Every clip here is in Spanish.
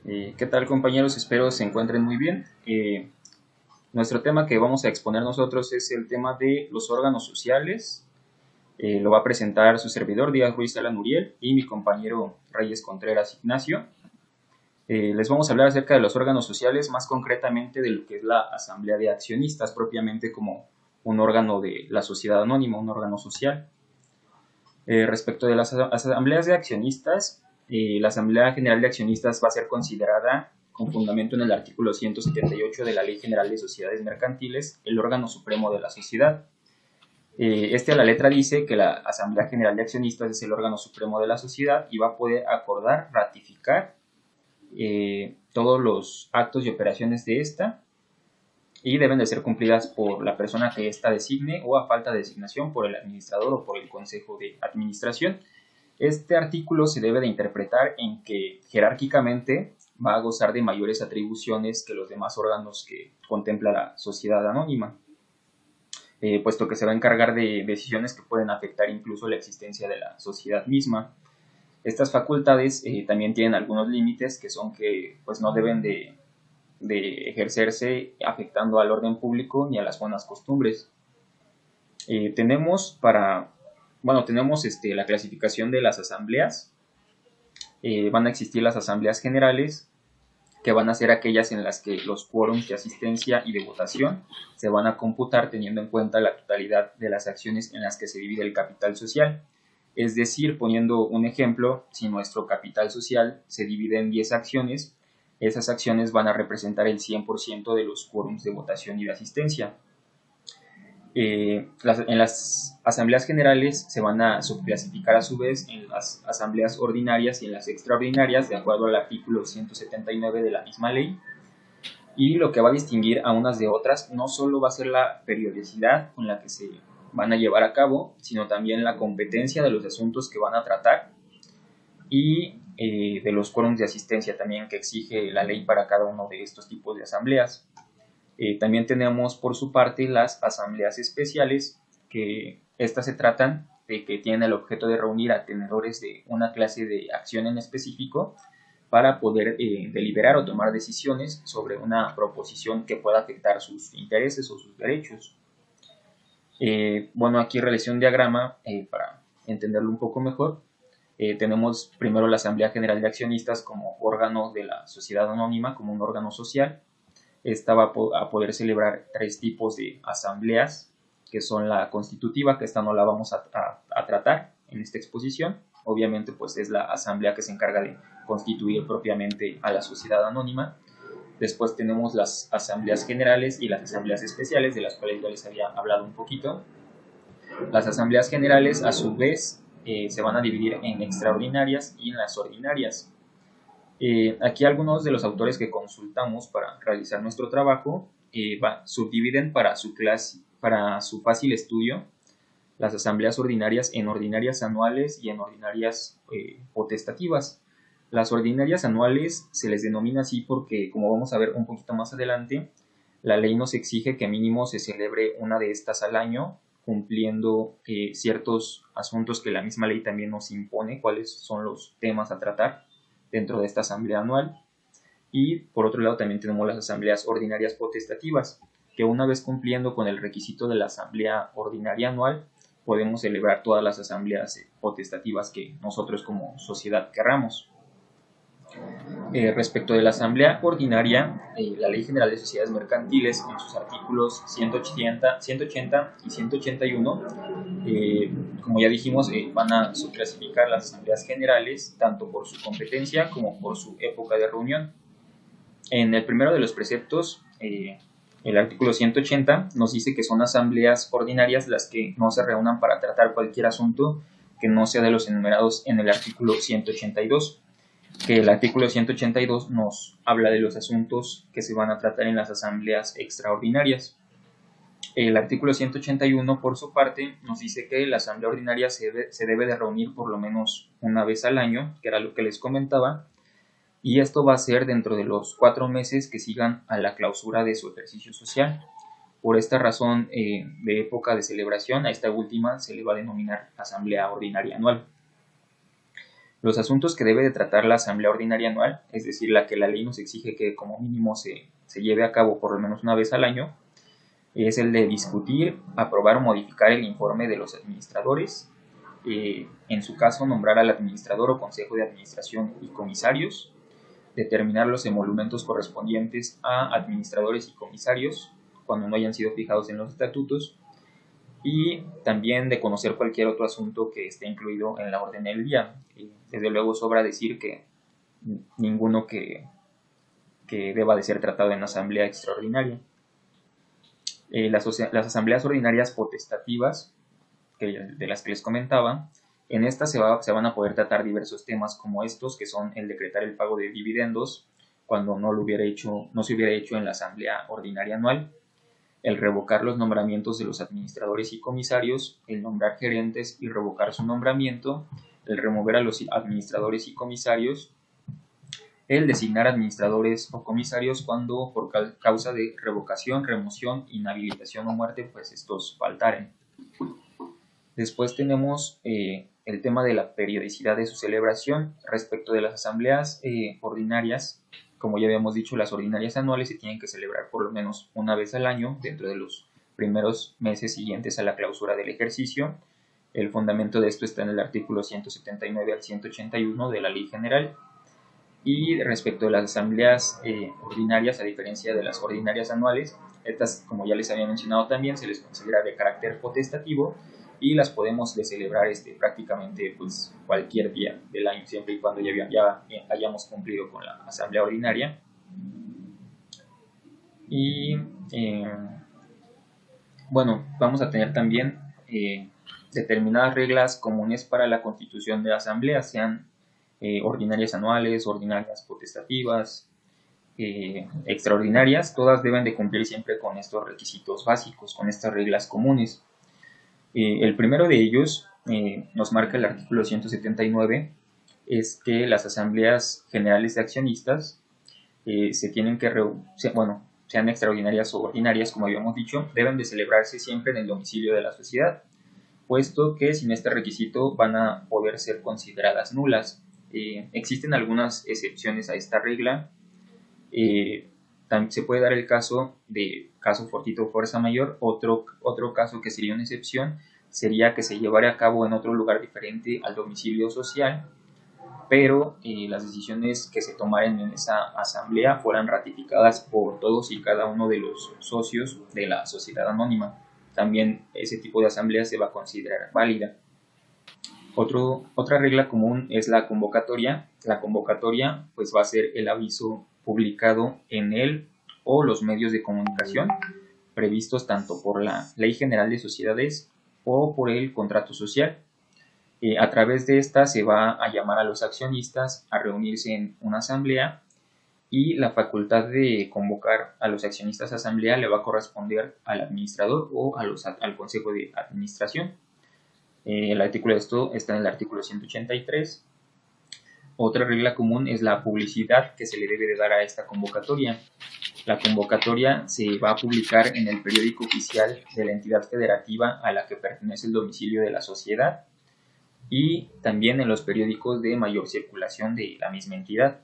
¿Qué tal, compañeros? Espero se encuentren muy bien. Nuestro tema que vamos a exponer nosotros es el tema de los órganos sociales. Lo va a presentar su servidor Díaz Ruiz Alan Uriel y mi compañero Reyes Contreras Ignacio. Les vamos a hablar acerca de los órganos sociales, más concretamente de lo que es la asamblea de accionistas, propiamente como un órgano de la sociedad anónima, un órgano social. Respecto de las asambleas de accionistas, la Asamblea General de Accionistas va a ser considerada, con fundamento en el artículo 178 de la Ley General de Sociedades Mercantiles, el órgano supremo de la sociedad. A la letra dice que la Asamblea General de Accionistas es el órgano supremo de la sociedad y va a poder acordar, ratificar todos los actos y operaciones de esta, y deben de ser cumplidas por la persona que ésta designe o, a falta de designación, por el administrador o por el consejo de administración. Este artículo se debe de interpretar en que jerárquicamente va a gozar de mayores atribuciones que los demás órganos que contempla la sociedad anónima, puesto que se va a encargar de decisiones que pueden afectar incluso la existencia de la sociedad misma. Estas facultades también tienen algunos límites, que son que pues no deben de ejercerse afectando al orden público ni a las buenas costumbres. Tenemos la clasificación de las asambleas. Van a existir las asambleas generales, que van a ser aquellas en las que los quórums de asistencia y de votación se van a computar teniendo en cuenta la totalidad de las acciones en las que se divide el capital social. Es decir, poniendo un ejemplo, si nuestro capital social se divide en 10 acciones, esas acciones van a representar el 100% de los quórums de votación y de asistencia. En las asambleas generales se van a subclasificar a su vez en las asambleas ordinarias y en las extraordinarias, de acuerdo al artículo 179 de la misma ley. Y lo que va a distinguir a unas de otras no solo va a ser la periodicidad con la que se van a llevar a cabo, sino también la competencia de los asuntos que van a tratar y de los quórums de asistencia también que exige la ley para cada uno de estos tipos de asambleas. También tenemos por su parte las asambleas especiales, que estas se tratan de que tienen el objeto de reunir a tenedores de una clase de acción en específico para poder deliberar o tomar decisiones sobre una proposición que pueda afectar sus intereses o sus derechos. Aquí realicé un diagrama para entenderlo un poco mejor. Tenemos primero la Asamblea General de Accionistas como órgano de la sociedad anónima, como un órgano social. Esta va a poder celebrar 3 tipos de asambleas, que son la constitutiva, que esta no la vamos a tratar en esta exposición. Obviamente, pues es la asamblea que se encarga de constituir propiamente a la sociedad anónima. Después tenemos las asambleas generales y las asambleas especiales, de las cuales ya les había hablado un poquito. Las asambleas generales, a su vez, se van a dividir en extraordinarias y en las ordinarias. Aquí algunos de los autores que consultamos para realizar nuestro trabajo subdividen para su fácil estudio las asambleas ordinarias en ordinarias anuales y en ordinarias potestativas. Las ordinarias anuales se les denomina así porque, como vamos a ver un poquito más adelante, la ley nos exige que mínimo se celebre una de estas al año, cumpliendo ciertos asuntos que la misma ley también nos impone, cuáles son los temas a tratar dentro de esta asamblea anual. Y por otro lado también tenemos las asambleas ordinarias potestativas, que una vez cumpliendo con el requisito de la asamblea ordinaria anual, podemos celebrar todas las asambleas potestativas que nosotros como sociedad querramos. Respecto de la asamblea ordinaria, la Ley General de Sociedades Mercantiles, en sus artículos 180 y 181, como ya dijimos, van a subclasificar las asambleas generales tanto por su competencia como por su época de reunión. En el primero de los preceptos, el artículo 180 nos dice que son asambleas ordinarias las que no se reúnan para tratar cualquier asunto que no sea de los enumerados en el artículo 182, que el artículo 182 nos habla de los asuntos que se van a tratar en las asambleas extraordinarias. El artículo 181, por su parte, nos dice que la asamblea ordinaria se debe de reunir por lo menos una vez al año, que era lo que les comentaba, y esto va a ser dentro de los 4 meses que sigan a la clausura de su ejercicio social. Por esta razón de época de celebración, a esta última se le va a denominar asamblea ordinaria anual. Los asuntos que debe de tratar la Asamblea Ordinaria Anual, es decir, la que la ley nos exige que como mínimo se lleve a cabo por lo menos una vez al año, es el de discutir, aprobar o modificar el informe de los administradores, en su caso nombrar al administrador o consejo de administración y comisarios, determinar los emolumentos correspondientes a administradores y comisarios cuando no hayan sido fijados en los estatutos, y también de conocer cualquier otro asunto que esté incluido en la orden del día. Desde luego sobra decir que ninguno que deba de ser tratado en asamblea extraordinaria. Las asambleas ordinarias potestativas, de las que les comentaba, en estas se van a poder tratar diversos temas como estos, que son el decretar el pago de dividendos cuando no se hubiera hecho en la asamblea ordinaria anual, el revocar los nombramientos de los administradores y comisarios, el nombrar gerentes y revocar su nombramiento, el remover a los administradores y comisarios, el designar administradores o comisarios cuando por causa de revocación, remoción, inhabilitación o muerte, pues estos faltaren. Después tenemos el tema de la periodicidad de su celebración. Respecto de las asambleas ordinarias, como ya habíamos dicho, las ordinarias anuales se tienen que celebrar por lo menos una vez al año dentro de los primeros meses siguientes a la clausura del ejercicio. El fundamento de esto está en el artículo 179 al 181 de la Ley General. Y respecto de las asambleas ordinarias, a diferencia de las ordinarias anuales, estas, como ya les había mencionado también, se les considera de carácter potestativo y las podemos celebrar prácticamente pues, cualquier día del año, siempre y cuando ya hayamos cumplido con la asamblea ordinaria. Y bueno, vamos a tener también determinadas reglas comunes para la constitución de asambleas, sean ordinarias anuales, ordinarias potestativas, extraordinarias. Todas deben de cumplir siempre con estos requisitos básicos, con estas reglas comunes. El primero de ellos nos marca el artículo 179, es que las asambleas generales de accionistas se tienen que, sean extraordinarias o ordinarias, como habíamos dicho, deben de celebrarse siempre en el domicilio de la sociedad, puesto que sin este requisito van a poder ser consideradas nulas. Existen algunas excepciones a esta regla. Se puede dar el caso de caso fortuito o fuerza mayor. Otro caso que sería una excepción sería que se llevara a cabo en otro lugar diferente al domicilio social, pero las decisiones que se tomaran en esa asamblea fueran ratificadas por todos y cada uno de los socios de la sociedad anónima. También ese tipo de asamblea se va a considerar válida. Otra regla común es la convocatoria. La convocatoria pues va a ser el aviso publicado en él o los medios de comunicación previstos tanto por la Ley General de Sociedades o por el contrato social. A través de esta se va a llamar a los accionistas a reunirse en una asamblea y la facultad de convocar a los accionistas a asamblea le va a corresponder al administrador o al consejo de administración. El artículo de esto está en el artículo 183. Otra regla común es la publicidad que se le debe de dar a esta convocatoria. La convocatoria se va a publicar en el periódico oficial de la entidad federativa a la que pertenece el domicilio de la sociedad y también en los periódicos de mayor circulación de la misma entidad.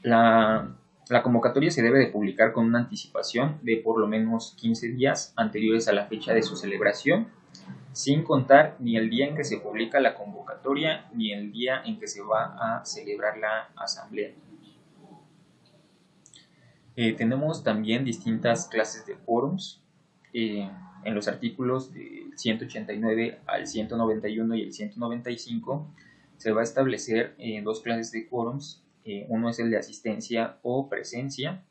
La convocatoria se debe de publicar con una anticipación de por lo menos 15 días anteriores a la fecha de su celebración, sin contar ni el día en que se publica la convocatoria ni el día en que se va a celebrar la asamblea. Tenemos también distintas clases de quórums. En los artículos del 189 al 191 y el 195 se va a establecer dos clases de quórums. Uno es el de asistencia o presencia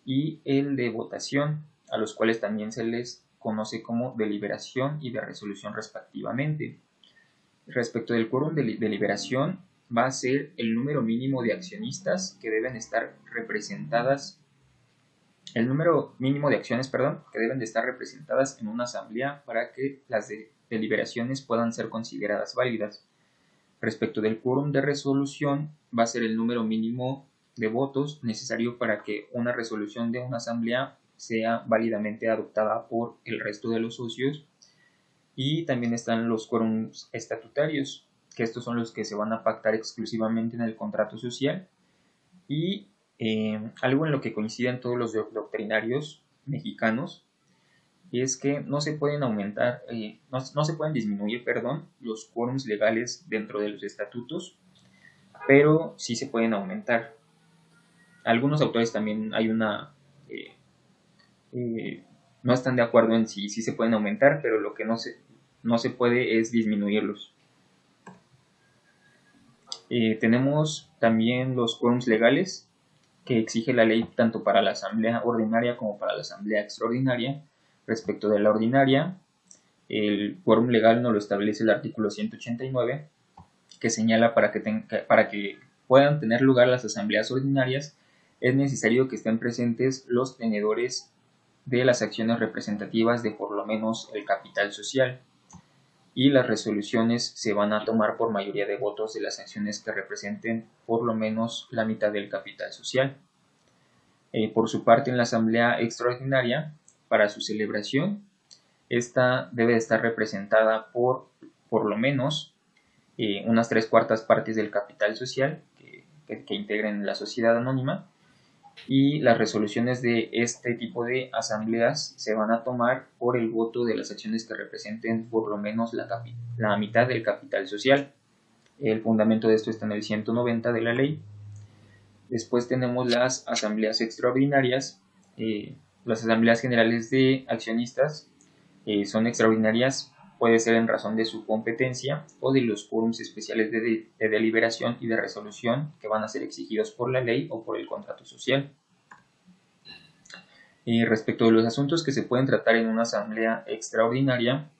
y el de votación, a los cuales también se les conoce como deliberación y de resolución respectivamente. Respecto del quórum de deliberación, va a ser el número mínimo de accionistas que deben estar representadas, el número mínimo de acciones, que deben de estar representadas en una asamblea para que las deliberaciones puedan ser consideradas válidas. Respecto del quórum de resolución, va a ser el número mínimo de votos necesario para que una resolución de una asamblea sea válidamente adoptada por el resto de los socios. Y también están los quórums estatutarios, que estos son los que se van a pactar exclusivamente en el contrato social, y algo en lo que coinciden todos los doctrinarios mexicanos es que no se pueden aumentar, no se pueden disminuir, los quórums legales dentro de los estatutos, pero sí se pueden aumentar. Algunos autores también no están de acuerdo en si se pueden aumentar, pero lo que no se puede es disminuirlos. Tenemos también los quórums legales que exige la ley tanto para la asamblea ordinaria como para la asamblea extraordinaria. Respecto de la ordinaria, el quórum legal nos lo establece el artículo 189, que señala para que puedan tener lugar las asambleas ordinarias es necesario que estén presentes los tenedores de las acciones representativas de por lo menos el capital social, y las resoluciones se van a tomar por mayoría de votos de las acciones que representen por lo menos la mitad del capital social. Por su parte, en la asamblea extraordinaria, para su celebración, esta debe estar representada por lo menos unas 3/4 partes del capital social que integren la sociedad anónima, y las resoluciones de este tipo de asambleas se van a tomar por el voto de las acciones que representen por lo menos la mitad del capital social. El fundamento de esto está en el 190 de la ley. Después tenemos las asambleas extraordinarias. Las asambleas generales de accionistas son extraordinarias, puede ser en razón de su competencia o de los quórums especiales de deliberación y de resolución que van a ser exigidos por la ley o por el contrato social. Respecto de los asuntos que se pueden tratar en una asamblea extraordinaria,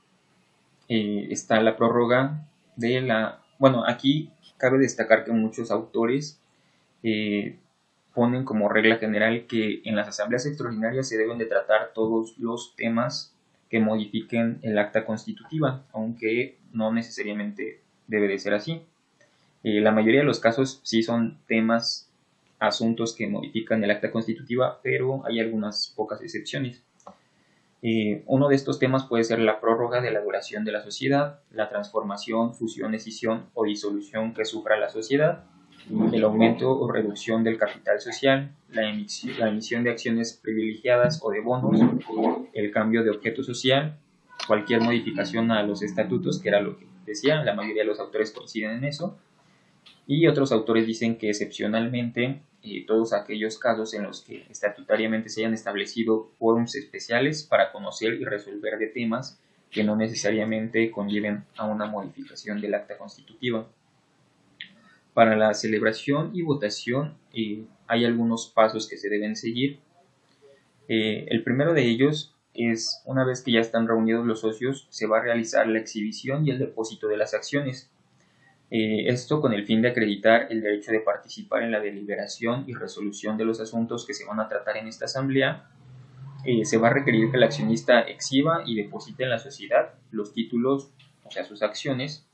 está la prórroga de la... Bueno, aquí cabe destacar que muchos autores ponen como regla general que en las asambleas extraordinarias se deben de tratar todos los temas que modifiquen el acta constitutiva, aunque no necesariamente debe de ser así. La mayoría de los casos sí son asuntos que modifican el acta constitutiva, pero hay algunas pocas excepciones. Uno de estos temas puede ser la prórroga de la duración de la sociedad, la transformación, fusión, escisión o disolución que sufra la sociedad, el aumento o reducción del capital social, la emisión de acciones privilegiadas o de bonos, el cambio de objeto social, cualquier modificación a los estatutos, que era lo que decían, la mayoría de los autores coinciden en eso, y otros autores dicen que excepcionalmente todos aquellos casos en los que estatutariamente se hayan establecido quórums especiales para conocer y resolver de temas que no necesariamente conlleven a una modificación del acta constitutiva. Para la celebración y votación hay algunos pasos que se deben seguir. El primero de ellos es, una vez que ya están reunidos los socios, se va a realizar la exhibición y el depósito de las acciones. Esto con el fin de acreditar el derecho de participar en la deliberación y resolución de los asuntos que se van a tratar en esta asamblea. Se va a requerir que el accionista exhiba y deposite en la sociedad los títulos, o sea, sus acciones,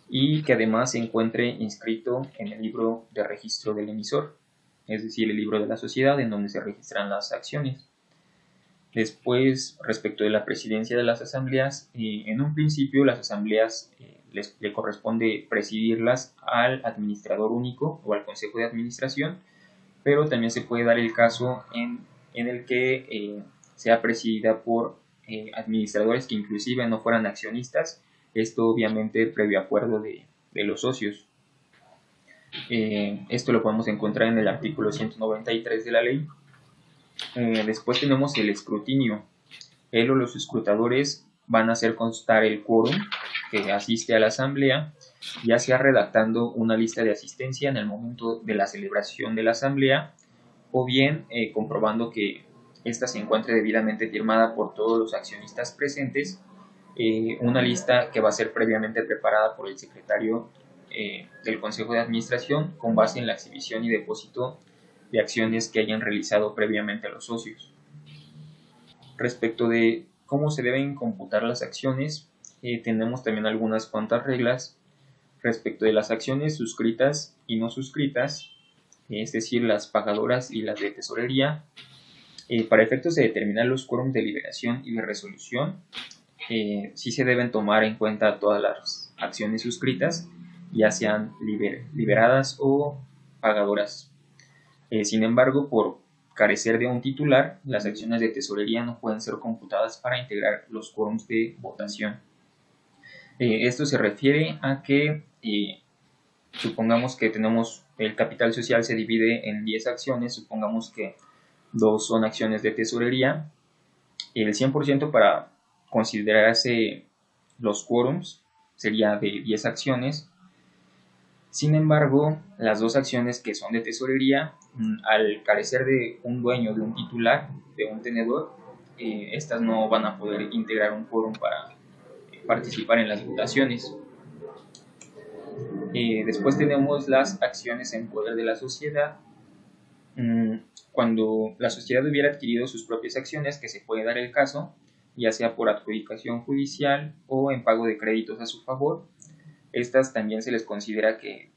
y que además se encuentre inscrito en el libro de registro del emisor, es decir, el libro de la sociedad en donde se registran las acciones. Después, respecto de la presidencia de las asambleas, en un principio las asambleas le corresponde presidirlas al administrador único o al consejo de administración, pero también se puede dar el caso en el que sea presidida por administradores que inclusive no fueran accionistas, esto obviamente previo acuerdo de los socios. Esto lo podemos encontrar en el artículo 193 de la ley. Después tenemos el escrutinio. Él o los escrutadores van a hacer constar el quórum que asiste a la asamblea, ya sea redactando una lista de asistencia en el momento de la celebración de la asamblea, o bien comprobando que ésta se encuentre debidamente firmada por todos los accionistas presentes, una lista que va a ser previamente preparada por el secretario del Consejo de Administración con base en la exhibición y depósito de acciones que hayan realizado previamente a los socios. Respecto de cómo se deben computar las acciones, tenemos también algunas cuantas reglas respecto de las acciones suscritas y no suscritas, es decir, las pagadoras y las de tesorería. Para efectos de determinar los quórums de liberación y de resolución, sí se deben tomar en cuenta todas las acciones suscritas, ya sean liberadas o pagadoras. Sin embargo, por carecer de un titular, las acciones de tesorería no pueden ser computadas para integrar los quórums de votación. Esto se refiere a que supongamos que tenemos el capital social se divide en 10 acciones, supongamos que 2 son acciones de tesorería, el 100% para considerarse los quórums sería de 10 acciones. Sin embargo, las 2 acciones que son de tesorería, al carecer de un dueño, de un titular, de un tenedor, estas no van a poder integrar un quórum para participar en las votaciones. Después tenemos las acciones en poder de la sociedad. Cuando la sociedad hubiera adquirido sus propias acciones, que se puede dar el caso, ya sea por adjudicación judicial o en pago de créditos a su favor, estas también se les considera que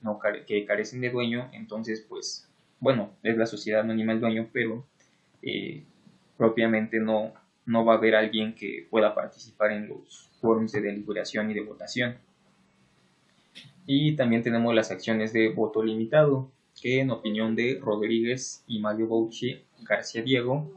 carecen de dueño. Entonces, pues, bueno, es la sociedad anónima el dueño, pero propiamente no va a haber alguien que pueda participar en los quórums de deliberación y de votación. Y también tenemos las acciones de voto limitado, que en opinión de Rodríguez y Mario Bouchy García Diego,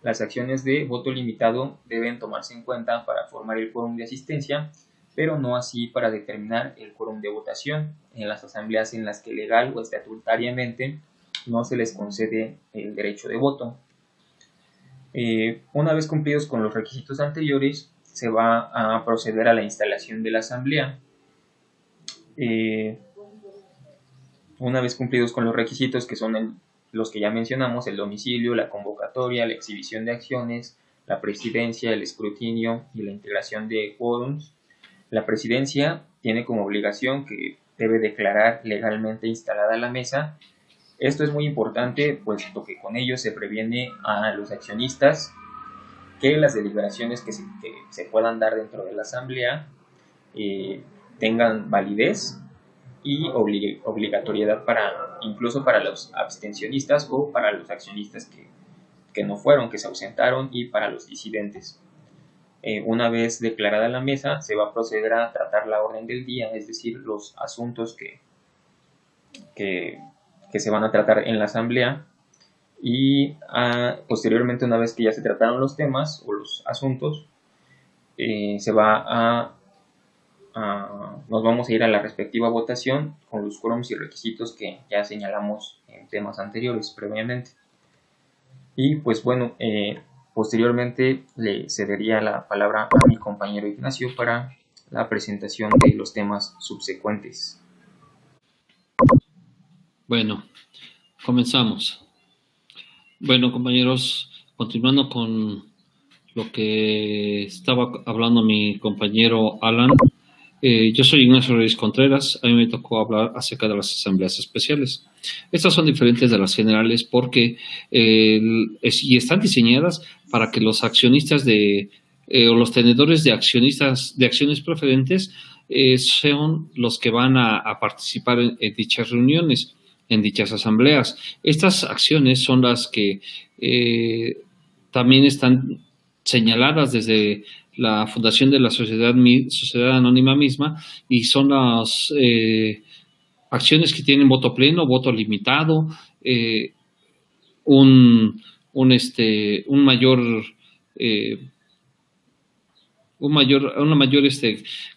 las acciones de voto limitado deben tomarse en cuenta para formar el quórum de asistencia, pero no así para determinar el quórum de votación en las asambleas en las que legal o estatutariamente no se les concede el derecho de voto. Una vez cumplidos con los requisitos anteriores, se va a proceder a la instalación de la asamblea. Una vez cumplidos con los requisitos, que son los que ya mencionamos, el domicilio, la convocatoria, la exhibición de acciones, la presidencia, el escrutinio y la integración de quórums, la presidencia tiene como obligación que debe declarar legalmente instalada la mesa. Esto es muy importante, puesto que con ello se previene a los accionistas que las deliberaciones que se puedan dar dentro de la asamblea tengan validez y obligatoriedad incluso para los abstencionistas o para los accionistas que no fueron, que se ausentaron, y para los disidentes. Una vez declarada la mesa, se va a proceder a tratar la orden del día, es decir, los asuntos que se van a tratar en la asamblea, y posteriormente, una vez que ya se trataron los temas o los asuntos, nos vamos a ir a la respectiva votación con los quórums y requisitos que ya señalamos en temas anteriores previamente. Y pues bueno, posteriormente le cedería la palabra a mi compañero Ignacio para la presentación de los temas subsecuentes. Bueno, comenzamos. Bueno, compañeros, continuando con lo que estaba hablando mi compañero Alan, yo soy Ignacio Reyes Contreras. A mí me tocó hablar acerca de las asambleas especiales. Estas son diferentes de las generales porque y están diseñadas para que los accionistas o los tenedores de acciones preferentes sean los que van a participar en dichas reuniones, en dichas asambleas. Estas acciones son las que también están señaladas desde la fundación de la sociedad anónima misma, y son las acciones que tienen voto pleno, voto limitado, una mayor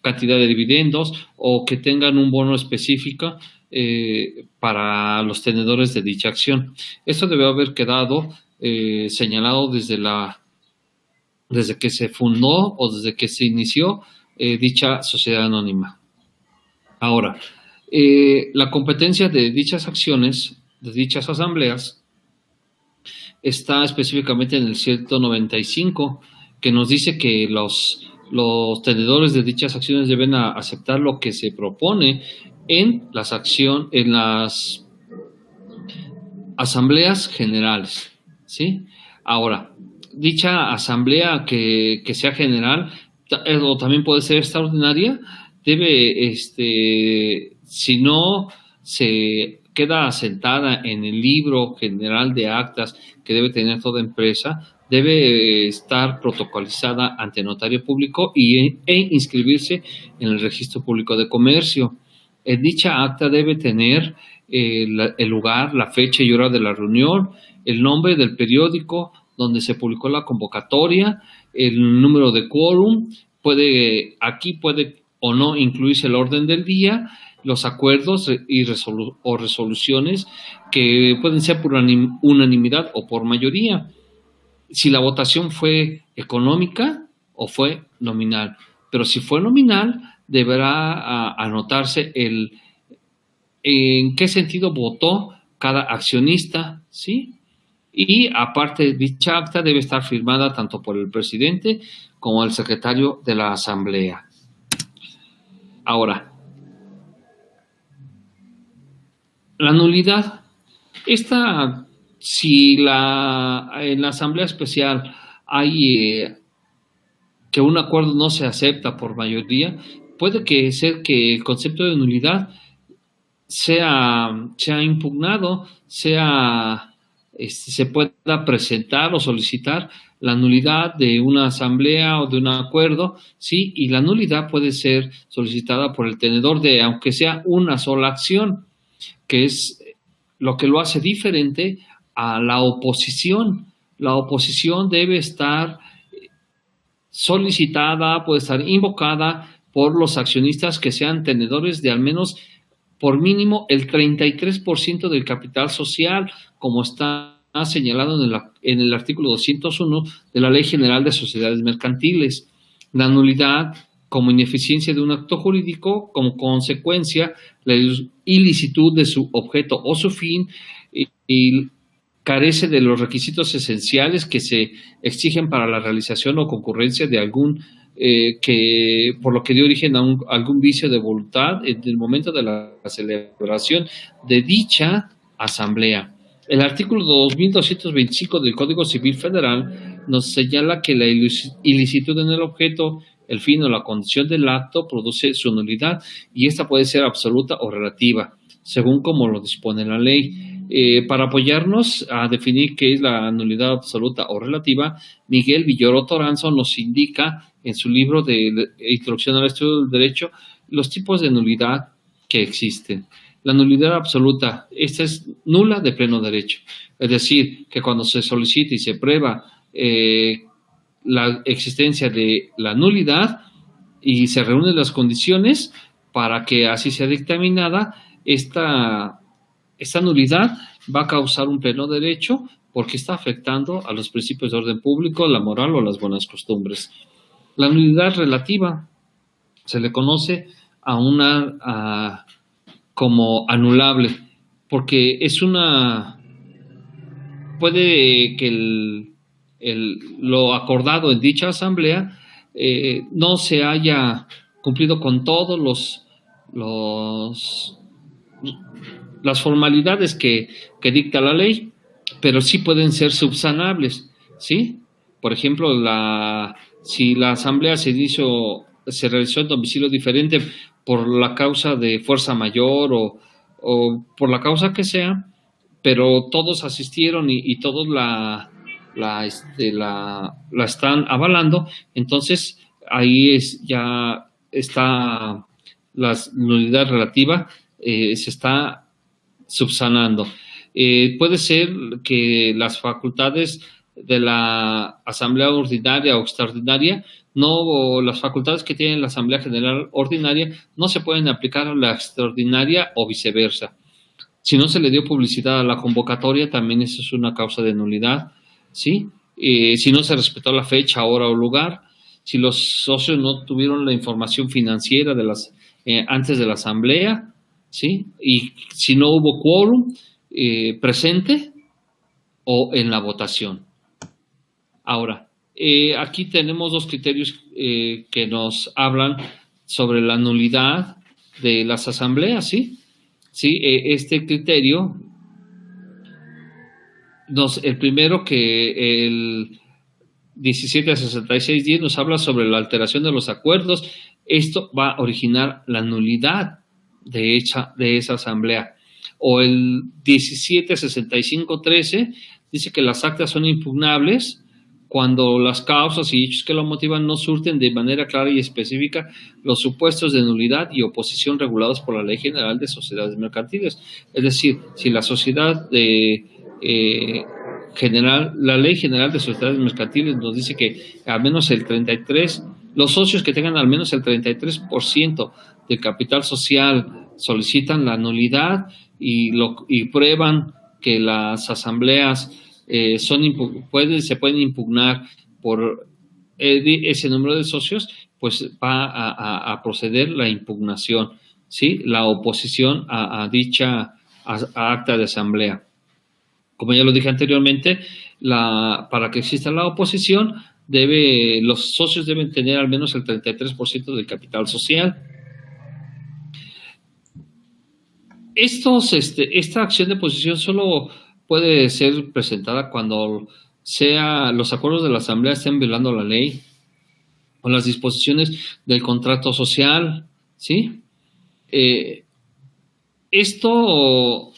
cantidad de dividendos, o que tengan un bono específico para los tenedores de dicha acción. Esto debe haber quedado señalado desde que se fundó o desde que se inició dicha sociedad anónima. Ahora, la competencia de dichas acciones, de dichas asambleas, está específicamente en el 195, que nos dice que los tenedores de dichas acciones deben aceptar lo que se propone en las asambleas generales, ¿sí? Ahora, dicha asamblea que sea general o también puede ser extraordinaria, debe, si no se queda asentada en el libro general de actas que debe tener toda empresa, debe estar protocolizada ante notario público e inscribirse en el registro público de comercio. Dicha acta debe tener el lugar, la fecha y hora de la reunión, el nombre del periódico donde se publicó la convocatoria, el número de quórum, aquí puede o no incluirse el orden del día, los acuerdos y resoluciones que pueden ser por unanimidad o por mayoría. Si la votación fue económica o fue nominal. Pero si fue nominal, deberá anotarse en qué sentido votó cada accionista, ¿sí? Y aparte, dicha acta debe estar firmada tanto por el presidente como el secretario de la asamblea. Ahora, la nulidad. Si en la asamblea especial hay que un acuerdo no se acepta por mayoría, puede ser que el concepto de nulidad sea impugnado, se pueda presentar o solicitar la nulidad de una asamblea o de un acuerdo, sí, y la nulidad puede ser solicitada por el tenedor de, aunque sea una sola acción, que es lo que lo hace diferente a la oposición. La oposición debe estar solicitada, puede estar invocada por los accionistas que sean tenedores de al menos por mínimo el 33% del capital social, como está señalado en el artículo 201 de la Ley General de Sociedades Mercantiles. La nulidad como ineficiencia de un acto jurídico, como consecuencia, la ilicitud de su objeto o su fin, y carece de los requisitos esenciales que se exigen para la realización o concurrencia de algún por lo que dio origen a algún vicio de voluntad en el momento de la celebración de dicha asamblea. El artículo 2225 del Código Civil Federal nos señala que la ilicitud en el objeto, el fin o la condición del acto produce su nulidad, y esta puede ser absoluta o relativa, según como lo dispone la ley. Para apoyarnos a definir qué es la nulidad absoluta o relativa, Miguel Villoro Toranzo nos indica en su libro de Introducción al Estudio del Derecho los tipos de nulidad que existen. La nulidad absoluta, esta es nula de pleno derecho, es decir, que cuando se solicita y se prueba la existencia de la nulidad y se reúnen las condiciones para que así sea dictaminada, esta nulidad va a causar un pleno derecho porque está afectando a los principios de orden público, la moral o las buenas costumbres. La nulidad relativa se le conoce como anulable, porque puede que lo acordado en dicha asamblea no se haya cumplido con todos las formalidades que dicta la ley, pero sí pueden ser subsanables, ¿sí? Por ejemplo, si la asamblea se realizó en domicilio diferente por la causa de fuerza mayor o por la causa que sea, pero todos asistieron y todos la están avalando, entonces ahí ya está la nulidad relativa, se está subsanando. Puede ser que las facultades de la asamblea ordinaria o extraordinaria, las facultades que tiene la asamblea general ordinaria no se pueden aplicar a la extraordinaria o viceversa. Si no se le dio publicidad a la convocatoria, también eso es una causa de nulidad, ¿sí? Si no se respetó la fecha, hora o lugar, si los socios no tuvieron la información financiera antes de la asamblea, ¿sí? Y si no hubo quórum presente o en la votación. Ahora, aquí tenemos dos criterios que nos hablan sobre la nulidad de las asambleas, ¿sí? Sí, este criterio, el primero, que el 176610 nos habla sobre la alteración de los acuerdos. Esto va a originar la nulidad de esa asamblea. O el 176513 dice que las actas son impugnables cuando las causas y hechos que lo motivan no surten de manera clara y específica los supuestos de nulidad y oposición regulados por la Ley General de Sociedades Mercantiles. Es decir, si la sociedad la Ley General de Sociedades Mercantiles nos dice que al menos los socios que tengan al menos el 33% del capital social solicitan la nulidad y prueban que las asambleas se pueden impugnar por ese número de socios, pues va a proceder la impugnación, ¿sí? La oposición a dicha acta de asamblea. Como ya lo dije anteriormente, para que exista la oposición, los socios deben tener al menos el 33% del capital social. Esta acción de oposición solo puede ser presentada cuando los acuerdos de la asamblea estén violando la ley o las disposiciones del contrato social, ¿sí? Esto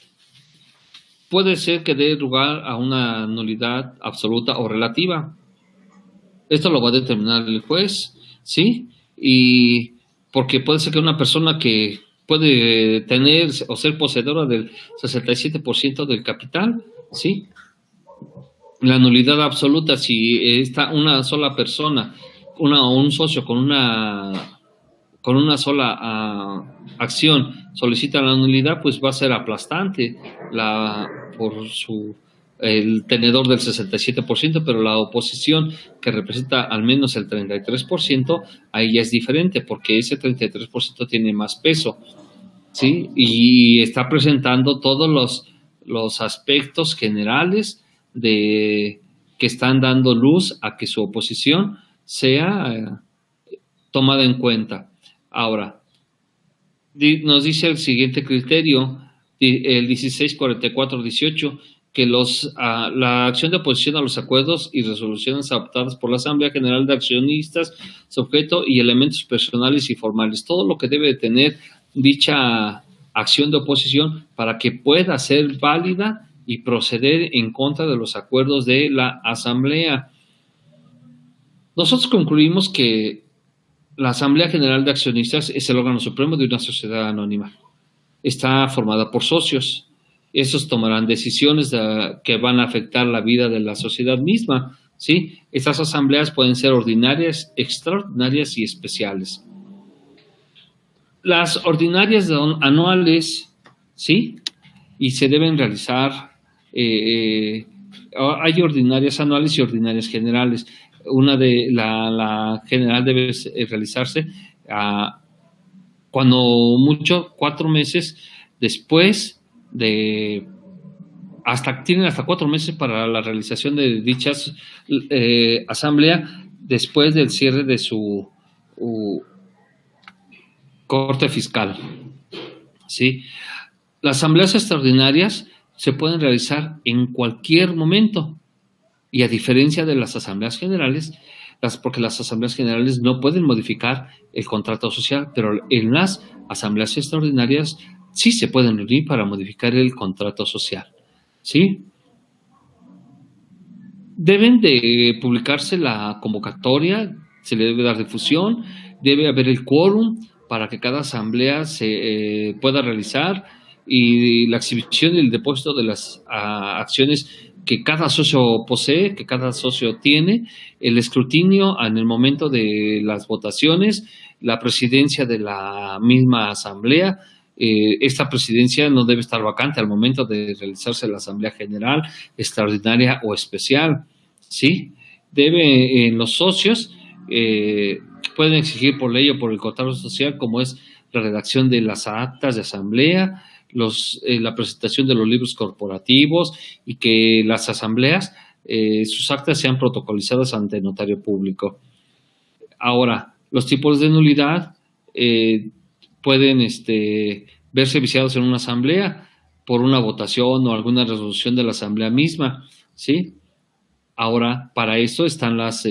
puede ser que dé lugar a una nulidad absoluta o relativa. Esto lo va a determinar el juez, ¿sí? Y porque puede ser que una persona que puede tener o ser poseedora del 67% del capital, ¿sí? La nulidad absoluta, si está una sola persona, un socio con una sola acción solicita la nulidad, pues va a ser aplastante por el tenedor del 67%, pero la oposición, que representa al menos el 33%, ahí ya es diferente, porque ese 33% tiene más peso, ¿sí? Y está presentando todos los aspectos generales que están dando luz a que su oposición sea tomada en cuenta. Ahora, nos dice el siguiente criterio, el 1644-18, que la acción de oposición a los acuerdos y resoluciones adoptadas por la Asamblea General de Accionistas, sujeto y elementos personales y formales, todo lo que debe tener dicha acción de oposición para que pueda ser válida y proceder en contra de los acuerdos de la Asamblea. Nosotros concluimos que la Asamblea General de Accionistas es el órgano supremo de una sociedad anónima. Está formada por socios. Esos tomarán decisiones que van a afectar la vida de la sociedad misma, ¿sí? Estas asambleas pueden ser ordinarias, extraordinarias y especiales. Las ordinarias son anuales, ¿sí? Y se deben realizar, hay ordinarias anuales y ordinarias generales. La general debe realizarse cuando mucho 4 meses después tienen hasta 4 meses para la realización de dichas asamblea después del cierre de su corte fiscal, ¿sí? Las asambleas extraordinarias se pueden realizar en cualquier momento, y a diferencia de las asambleas generales, porque las asambleas generales no pueden modificar el contrato social, pero en las asambleas extraordinarias sí se pueden reunir para modificar el contrato social, ¿sí? Deben de publicarse la convocatoria, se le debe dar difusión, debe haber el quórum para que cada asamblea se pueda realizar, y la exhibición y el depósito de las acciones que cada socio posee, que cada socio tiene, el escrutinio en el momento de las votaciones, la presidencia de la misma asamblea. Esta presidencia no debe estar vacante al momento de realizarse la asamblea general, extraordinaria o especial, ¿sí? Los socios pueden exigir por ley o por el contrato social, como es la redacción de las actas de asamblea, la presentación de los libros corporativos, y que las asambleas, sus actas sean protocolizadas ante notario público. Ahora, los tipos de nulidad pueden verse viciados en una asamblea por una votación o alguna resolución de la asamblea misma, ¿sí? Ahora, para eso están las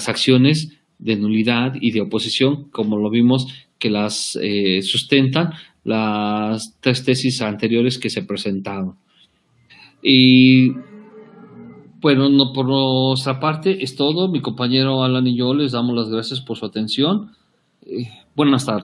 acciones de nulidad y de oposición, como lo vimos, que las sustentan las 3 tesis anteriores que se presentaron. Y Bueno, no, por nuestra parte es todo. Mi compañero Alan y yo les damos las gracias por su atención. Buenas tardes.